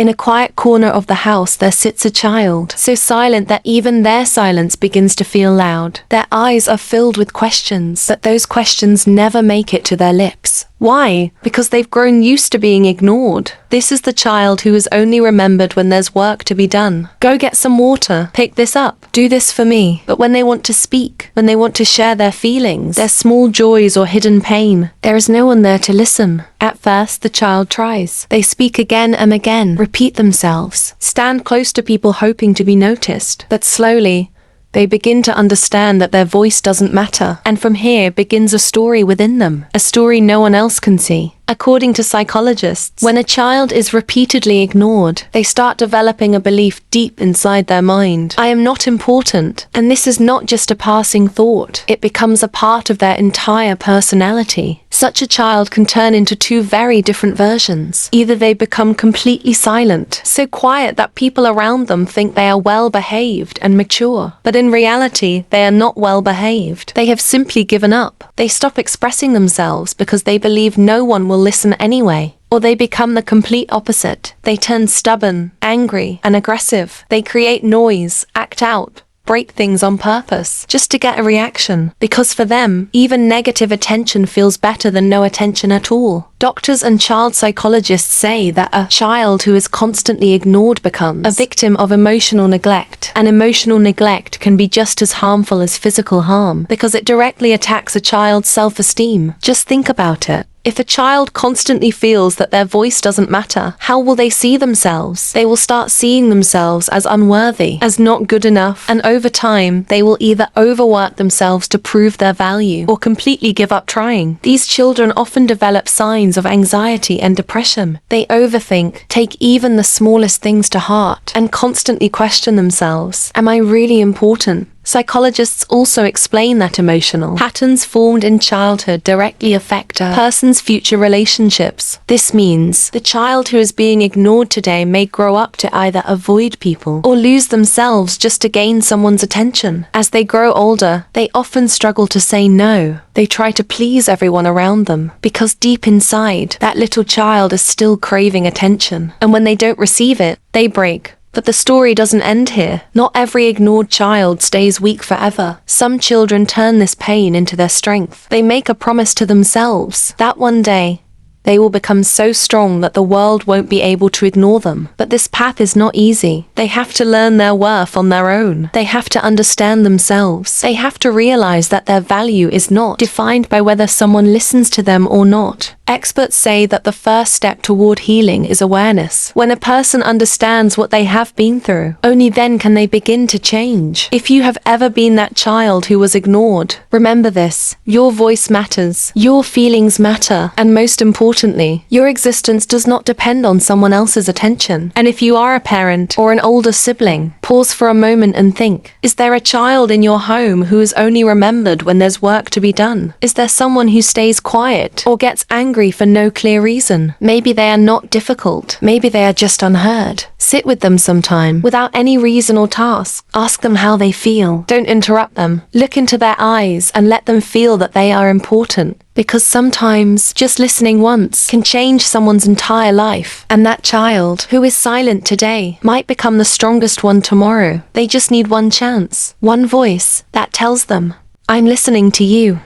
In a quiet corner of the house there sits a child, so silent that even their silence begins to feel loud. Their eyes are filled with questions, but those questions never make it to their lips. Why? Because they've grown used to being ignored. This is the child who is only remembered when there's work to be done. Go get some water. Pick this up. Do this for me. But when they want to speak, when they want to share their feelings, their small joys or hidden pain, there is no one there to listen. At first, the child tries. They speak again and again, repeat themselves, stand close to people hoping to be noticed. But slowly, they begin to understand that their voice doesn't matter, and from here begins a story within them, a story no one else can see. According to psychologists, when a child is repeatedly ignored, they start developing a belief deep inside their mind. I am not important, and this is not just a passing thought. It becomes a part of their entire personality. Such a child can turn into two very different versions. Either they become completely silent, so quiet that people around them think they are well-behaved and mature, but in reality, they are not well-behaved. They have simply given up. They stop expressing themselves because they believe no one will listen anyway. Or they become the complete opposite. They turn stubborn, angry, and aggressive. They create noise, act out, break things on purpose, just to get a reaction. Because for them, even negative attention feels better than no attention at all. Doctors and child psychologists say that a child who is constantly ignored becomes a victim of emotional neglect. And emotional neglect can be just as harmful as physical harm, because it directly attacks a child's self-esteem. Just think about it. If a child constantly feels that their voice doesn't matter, how will they see themselves? They will start seeing themselves as unworthy, as not good enough, and over time, they will either overwork themselves to prove their value or completely give up trying. These children often develop signs of anxiety and depression. They overthink, take even the smallest things to heart, and constantly question themselves. Am I really important? Psychologists also explain that emotional patterns formed in childhood directly affect a person's future relationships. This means the child who is being ignored today may grow up to either avoid people or lose themselves just to gain someone's attention. As they grow older, they often struggle to say no. They try to please everyone around them because deep inside, that little child is still craving attention. And when they don't receive it, they break. But the story doesn't end here. Not every ignored child stays weak forever. Some children turn this pain into their strength. They make a promise to themselves that one day, they will become so strong that the world won't be able to ignore them. But this path is not easy. They have to learn their worth on their own. They have to understand themselves. They have to realize that their value is not defined by whether someone listens to them or not. Experts say that the first step toward healing is awareness. When a person understands what they have been through, only then can they begin to change. If you have ever been that child who was ignored, remember this: your voice matters, your feelings matter, and most importantly, your existence does not depend on someone else's attention. And if you are a parent or an older sibling, pause for a moment and think, is there a child in your home who is only remembered when there's work to be done? Is there someone who stays quiet or gets angry for no clear reason? Maybe they are not difficult. Maybe they are just unheard. Sit with them sometime, without any reason or task. Ask them how they feel. Don't interrupt them. Look into their eyes and let them feel that they are important. Because sometimes, just listening once can change someone's entire life. And that child, who is silent today, might become the strongest one tomorrow. They just need one chance, one voice that tells them, I'm listening to you.